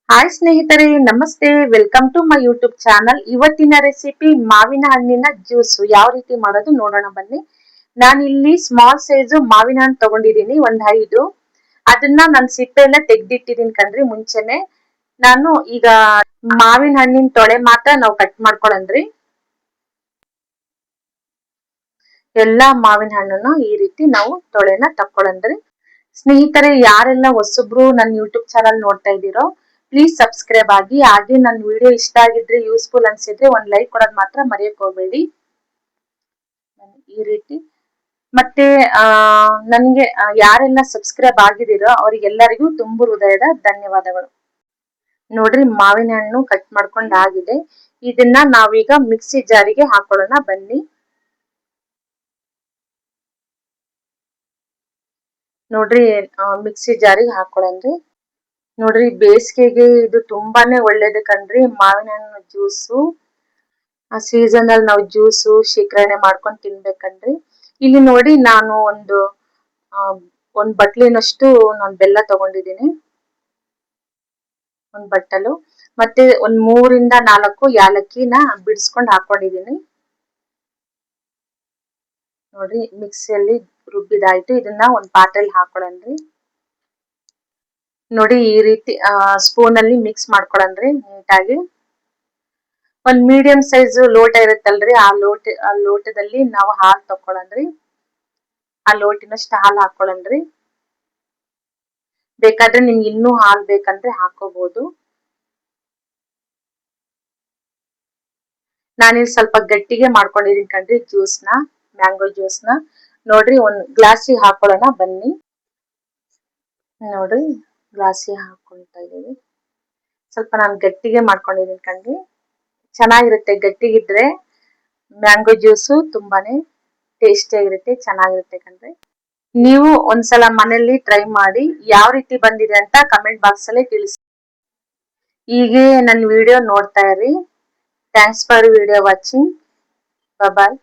Hi ಸ್ನೇಹಿತರೆ, ನಮಸ್ತೆ. Welcome to my YouTube channel. ಇವತ್ತಿನ ರೆಸಿಪಿ ಮಾವಿನ ಹಣ್ಣಿನ ಜ್ಯೂಸ್ ಯಾವ ರೀತಿ ಮಾಡೋದು ನೋಡೋಣ ಬನ್ನಿ. ನಾನು ಇಲ್ಲಿ ಸ್ಮಾಲ್ ಸೈಜ್ ಮಾವಿನ ಹಣ್ಣು ತಗೊಂಡಿದ್ದೀನಿ, ಒಂದ್ 5. ಅದನ್ನ ನಾನು ಸಿಪ್ಪೆ ಎಲ್ಲ ತೆಗ್ದಿಟ್ಟಿದ್ದೀನಿ ಕಣ್ರಿ ಮುಂಚೆನೆ. ನಾನು ಈಗ ಮಾವಿನ ಹಣ್ಣಿನ ತೊಳೆ ಮಾತ್ರ ನಾವು ಕಟ್ ಮಾಡ್ಕೊಳಂದ್ರಿ. ಎಲ್ಲಾ ಮಾವಿನ ಹಣ್ಣನ್ನು ಈ ರೀತಿ ನಾವು ತೊಳೆನ ತಕ್ಕೊಳಂದ್ರಿ. ಸ್ನೇಹಿತರೆ, ಯಾರೆಲ್ಲ ಹೊಸಬ್ರು ನನ್ನ ಯೂಟ್ಯೂಬ್ ಚಾನಲ್ ನೋಡ್ತಾ ಇದ್ದೀರೋ ಪ್ಲೀಸ್ ಸಬ್ಸ್ಕ್ರೈಬ್ ಆಗಿ. ಹಾಗೆ ನನ್ನ ವಿಡಿಯೋ ಇಷ್ಟ ಆಗಿದ್ರೆ, ಯೂಸ್ಫುಲ್ ಅನ್ಸಿದ್ರೆ ಒಂದ್ ಲೈಕ್ ಕೊಡೋದ್ ಮಾತ್ರ ಮರೆಯಕ್ ಹೋಗ್ಬೇಡಿ. ಈ ರೀತಿ ಮತ್ತೆ ನನ್ಗೆ ಯಾರೆಲ್ಲ ಸಬ್ಸ್ಕ್ರೈಬ್ ಆಗಿದ್ದೀರೋ ಅವರಿಗೆಲ್ಲರಿಗೂ ತುಂಬು ಹೃದಯದ ಧನ್ಯವಾದಗಳು. ನೋಡ್ರಿ, ಮಾವಿನ ಹಣ್ಣು ಕಟ್ ಮಾಡ್ಕೊಂಡ್ ಆಗಿದೆ. ಇದನ್ನ ನಾವೀಗ ಮಿಕ್ಸಿ ಜಾರಿಗೆ ಹಾಕೊಳ್ಳೋಣ ಬನ್ನಿ. ನೋಡ್ರಿ, ಮಿಕ್ಸಿ ಜಾರಿಗೆ ಹಾಕೊಳ್ಳಂದ್ರಿ. ನೋಡ್ರಿ, ಬೇಸಿಗೆಗೆ ಇದು ತುಂಬಾನೇ ಒಳ್ಳೇದು ಕಣ್ರಿ, ಮಾವಿನ ಹಣ್ಣು ಜ್ಯೂಸು. ಆ ಸೀಸನ್ ಅಲ್ಲಿ ನಾವು ಜ್ಯೂಸು ಶೇಖರಣೆ ಮಾಡ್ಕೊಂಡು ತಿನ್ಬೇಕನ್ರಿ. ಇಲ್ಲಿ ನೋಡಿ, ನಾನು ಒಂದ್ ಬಟ್ಲಿನಷ್ಟು ನಾನು ಬೆಲ್ಲ ತಗೊಂಡಿದ್ದೀನಿ, ಒಂದ್ ಬಟ್ಟಲು. ಮತ್ತೆ ಒಂದ್ 3 ಇಂದ 4 ಯಾಲಕ್ಕಿನ ಬಿಡಿಸ್ಕೊಂಡು ಹಾಕೊಂಡಿದೀನಿ. ನೋಡ್ರಿ, ಮಿಕ್ಸಿಯಲ್ಲಿ ರುಬ್ಬಿದಾಯ್ತು. ಇದನ್ನ ಒಂದ್ ಪಾತ್ರೆಯಲ್ಲಿ ಹಾಕೊಳ್ಳನ್ರಿ. ನೋಡಿ, ಈ ರೀತಿ ಸ್ಪೂನ್ ಅಲ್ಲಿ ಮಿಕ್ಸ್ ಮಾಡ್ಕೊಳನ್ರಿ ನೀಟಾಗಿ. ಒಂದ್ ಮೀಡಿಯಂ ಸೈಜ್ ಲೋಟ ಇರುತ್ತಲ್ರಿ, ಆ ಲೋಟದಲ್ಲಿ ನಾವು ಹಾಲು ತಕೊಳನ್ರಿ. ಆ ಲೋಟಿನಷ್ಟು ಹಾಲು ಹಾಕೊಳ್ಳನ್ರಿ. ಬೇಕಾದ್ರೆ ನಿಮ್ಗೆ ಇನ್ನೂ ಹಾಲು ಬೇಕಂದ್ರೆ ಹಾಕೋಬಹುದು. ನಾನಿಲ್ಲಿ ಸ್ವಲ್ಪ ಗಟ್ಟಿಗೆ ಮಾಡ್ಕೊಂಡಿದೀನಿ ಕಣ್ರಿ ಜ್ಯೂಸ್ನ, ಮ್ಯಾಂಗೋ ಜ್ಯೂಸ್ನ. ನೋಡ್ರಿ, ಒಂದ್ ಗ್ಲಾಸಿಗೆ ಹಾಕೊಳ್ಳೋಣ ಬನ್ನಿ. ನೋಡ್ರಿ, ಗ್ಲಾಸಿಗೆ ಹಾಕೊಳ್ತಾ ಇದೀವಿ. ಸ್ವಲ್ಪ ನಾನು ಗಟ್ಟಿಗೆ ಮಾಡ್ಕೊಂಡಿದೀನಿ ಕಣ್ರಿ. ಚೆನ್ನಾಗಿರುತ್ತೆ ಗಟ್ಟಿಗಿದ್ರೆ. ಮ್ಯಾಂಗೋ ಜ್ಯೂಸು ತುಂಬಾನೇ ಟೇಸ್ಟಿಯಾಗಿರುತ್ತೆ, ಚೆನ್ನಾಗಿರುತ್ತೆ ಕಣ್ರಿ. ನೀವು ಒಂದ್ಸಲ ಮನೇಲಿ ಟ್ರೈ ಮಾಡಿ, ಯಾವ ರೀತಿ ಬಂದಿದೆ ಅಂತ ಕಮೆಂಟ್ ಬಾಕ್ಸ್ ಅಲ್ಲಿ ತಿಳಿಸಿ. ಹೀಗೆ ನನ್ನ ವಿಡಿಯೋ ನೋಡ್ತಾ ಇರಿ. Thanks for video watching. Bye.